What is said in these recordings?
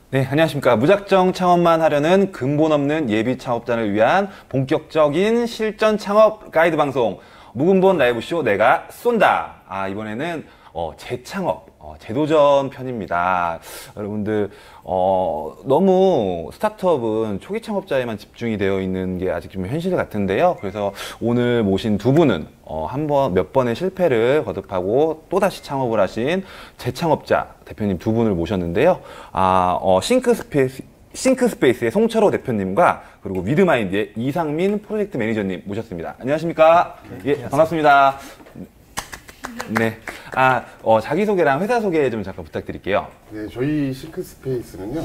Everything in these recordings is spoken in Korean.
네, 안녕하십니까. 무작정 창업만 하려는 근본 없는 예비 창업자를 위한 본격적인 실전 창업 가이드 방송 무근본 라이브쇼 내가 쏜다. 이번에는 재창업, 재도전 편입니다. 여러분들 너무 스타트업은 초기 창업자에만 집중이 되어 있는 게 아직 좀 현실 같은데요. 그래서 오늘 모신 두 분은 몇 번의 실패를 거듭하고 또다시 창업을 하신 재창업자 대표님 두 분을 모셨는데요. 싱크스페이스의 송철호 대표님과 그리고 위드마인드의 이상민 프로젝트 매니저님 모셨습니다. 안녕하십니까? 예, 반갑습니다. 네. 자기소개랑 회사 소개 좀 잠깐 부탁드릴게요. 네, 저희 싱크스페이스는요.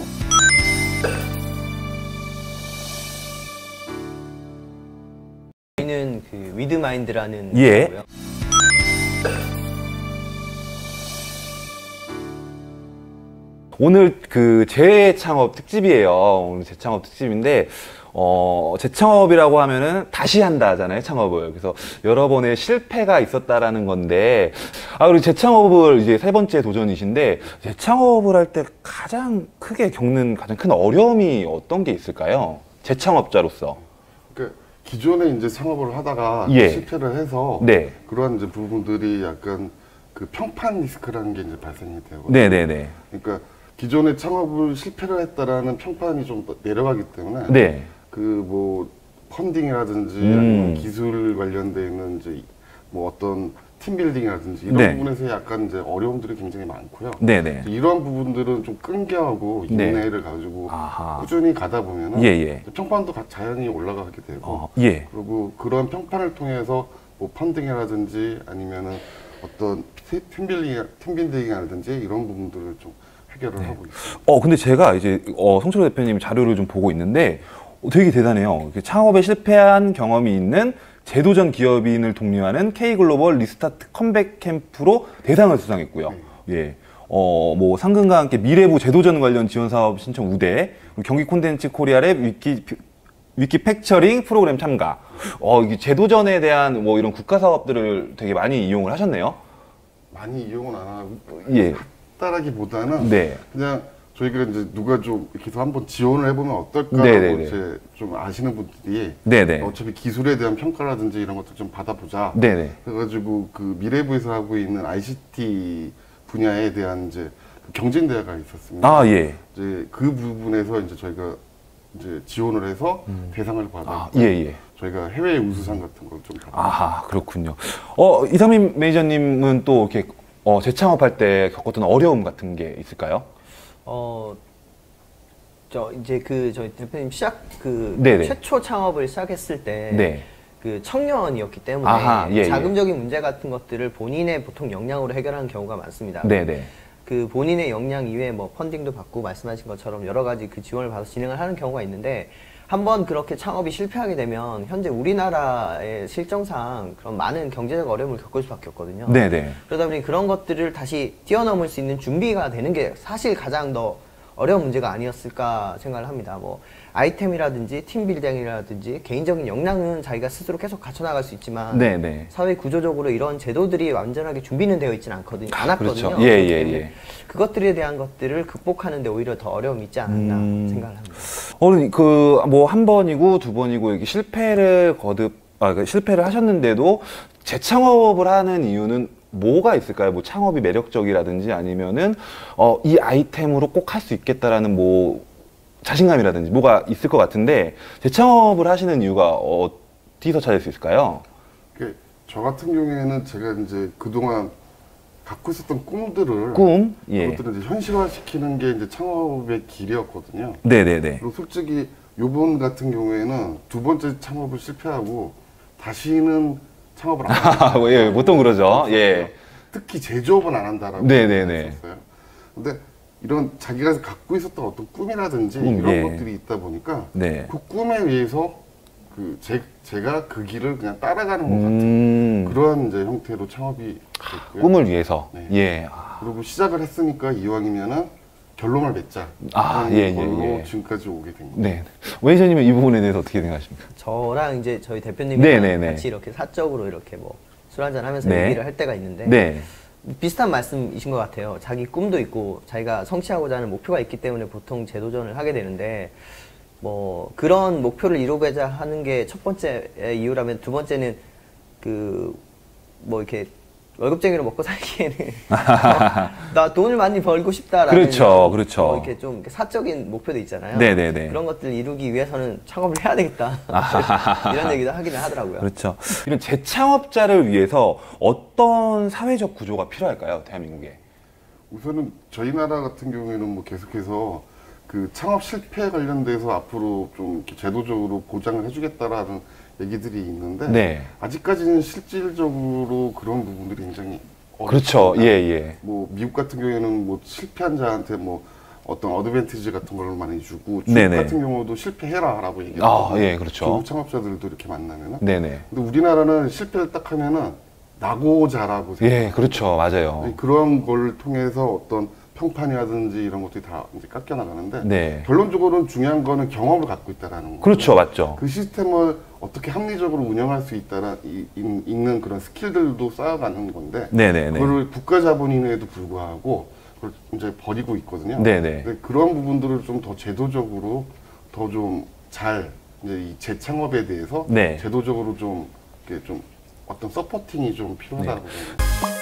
저희는 그 위드마인드라는 예. 거고요. 오늘 그 재창업 특집이에요. 오늘 재창업 특집인데 재창업이라고 하면은 다시 한다잖아요, 창업을. 그래서 여러 번의 실패가 있었다라는 건데, 그리고 재창업을 이제 세 번째 도전이신데, 재창업을 할 때 가장 크게 겪는 가장 큰 어려움이 어떤 게 있을까요? 재창업자로서. 그러니까 기존에 이제 창업을 하다가 예. 실패를 해서 네. 그러한 이제 부분들이 약간 그 평판 리스크라는 게 이제 발생이 되거든요. 네네네. 그러니까 기존에 창업을 실패를 했다라는 평판이 좀 내려가기 때문에 네. 그 뭐 펀딩이라든지 아니면 기술 관련돼 있는 이제 뭐 어떤 팀빌딩이라든지 이런 네. 부분에서 약간 이제 어려움들이 굉장히 많고요. 네네. 이러한 부분들은 좀 끈기하고 네. 인내를 가지고 아하. 꾸준히 가다 보면은 예. 평판도 자연히 올라가게 되고 예. 그리고 그런 평판을 통해서 뭐 펀딩이라든지 아니면은 어떤 팀빌딩이라든지 이런 부분들을 좀 해결을 하고 있어요. 근데 제가 이제 송철호 대표님 자료를 좀 보고 있는데 되게 대단해요. 창업에 실패한 경험이 있는 재도전 기업인을 독려하는 K글로벌 리스타트 컴백 캠프로 대상을 수상했고요. 예. 뭐 상금과 함께 미래부 재도전 관련 지원 사업 신청 우대, 그리고 경기 콘텐츠 코리아랩 위키 팩처링 프로그램 참가. 이게 재도전에 대한 뭐 이런 국가 사업들을 되게 많이 이용을 하셨네요. 많이 이용은 안 하고 예. 했다라기보다는 네. 그냥 저희가 이제 누가 좀 이렇게 해서 한번 지원을 해보면 어떨까라고 네네네. 이제 좀 아시는 분들이 네네. 어차피 기술에 대한 평가라든지 이런 것들 좀 받아보자. 네네. 그래가지고 그 미래부에서 하고 있는 ICT 분야에 대한 이제 경쟁 대회가 있었습니다. 예. 이제 그 부분에서 이제 저희가 이제 지원을 해서 대상을 받았고, 예. 저희가 해외 우수상 같은 걸 좀 받았습니다. 아하, 그렇군요. 이상민 매니저님은 또 이렇게 재창업할 때 겪었던 어려움 같은 게 있을까요? 저희 대표님 네네. 최초 창업을 시작했을 때 네. 그 청년이었기 때문에 아하, 예. 자금적인 문제 같은 것들을 본인의 보통 역량으로 해결하는 경우가 많습니다. 네네. 그 본인의 역량 이외에 뭐 펀딩도 받고 말씀하신 것처럼 여러 가지 그 지원을 받아서 진행을 하는 경우가 있는데, 한번 그렇게 창업이 실패하게 되면 현재 우리나라의 실정상 그런 많은 경제적 어려움을 겪을 수밖에 없거든요. 네네. 그러다 보니 그런 것들을 다시 뛰어넘을 수 있는 준비가 되는 게 사실 가장 더 어려운 문제가 아니었을까 생각을 합니다. 뭐 아이템이라든지 팀빌딩이라든지 개인적인 역량은 자기가 스스로 계속 갖춰나갈 수 있지만 네네. 사회 구조적으로 이런 제도들이 완전하게 준비는 되어 있지는 않았거든요. 그렇죠. 예. 그것들에 대한 것들을 극복하는 데 오히려 더 어려움이 있지 않았나 생각을 합니다. 뭐 한 번이고 두 번이고 이렇게 실패를 실패를 하셨는데도 재창업을 하는 이유는 뭐가 있을까요? 뭐 창업이 매력적이라든지 아니면은 이 아이템으로 꼭 할 수 있겠다라는 뭐 자신감이라든지 뭐가 있을 것 같은데, 재창업을 하시는 이유가 어디서 찾을 수 있을까요? 저 같은 경우에는 제가 이제 그동안 갖고 있었던 꿈들을 그것들을 이제 현실화시키는 게 이제 창업의 길이었거든요. 네네네. 그리고 솔직히 요번 같은 경우에는 두 번째 창업을 실패하고 다시는 창업을 안 한다. 예, 보통 그러죠. 예. 특히 제조업은 안 한다라고 했었어요. 근데 이런 자기가 갖고 있었던 어떤 꿈이라든지 이런 것들이 있다 보니까 그 꿈에 의해서 제가 그 길을 그냥 따라가는 것 같은 그런 이제 형태로 창업이 됐고요. 꿈을 위해서. 네. 예. 그리고 시작을 했으니까 이왕이면은 결론을 맺자. 걸로 지금까지 오게 된 거예요. 네. 매니저님은 이 부분에 대해서 어떻게 생각하십니까? 저랑 이제 저희 대표님이랑 같이 이렇게 사적으로 이렇게 뭐 술 한잔 하면서 얘기를 할 때가 있는데, 비슷한 말씀이신 것 같아요. 자기 꿈도 있고 자기가 성취하고자 하는 목표가 있기 때문에 보통 재도전을 하게 되는데 뭐 그런 목표를 이루고자 하는 게 첫 번째 이유라면 두 번째는 그 뭐 이렇게 월급쟁이로 먹고 살기에는 나 돈을 많이 벌고 싶다라는 그렇죠. 뭐 이렇게 좀 사적인 목표도 있잖아요. 네네네. 그런 것들을 이루기 위해서는 창업을 해야 되겠다. 이런 얘기도 하기는 하더라고요. 그렇죠. 이런 재창업자를 위해서 어떤 사회적 구조가 필요할까요, 대한민국에? 우선은 저희 나라 같은 경우에는 뭐 계속해서 그 창업 실패 관련돼서 앞으로 좀 이렇게 제도적으로 보장을 해주겠다라는 얘기들이 있는데 네. 아직까지는 실질적으로 그런 부분들이 굉장히 그렇죠. 예. 뭐 미국 같은 경우에는 뭐 실패한 자한테 뭐 어떤 어드밴티지 같은 걸 많이 주고 중국 네네. 같은 경우도 실패해라라고 얘기하고 예, 그렇죠. 중국 창업자들도 이렇게 만나면은 네네. 근데 우리나라는 실패를 딱 하면은 나고 자라고 예, 그렇죠. 맞아요. 그런 걸 통해서 어떤 평판이라든지 이런 것들이 다 이제 깎여 나가는데 네. 결론적으로는 중요한 거는 경험을 갖고 있다라는 거예요. 그렇죠. 맞죠. 그 시스템을 어떻게 합리적으로 운영할 수 있는 그런 스킬들도 쌓아가는 건데 네네네. 그걸 국가 자본임에도 불구하고 그걸 이제 버리고 있거든요. 네네. 근데 그런 부분들을 좀 더 제도적으로 더 좀 잘 이제 이 재창업에 대해서 네. 제도적으로 좀 이렇게 좀 어떤 서포팅이 좀 필요하다고 생각합니다.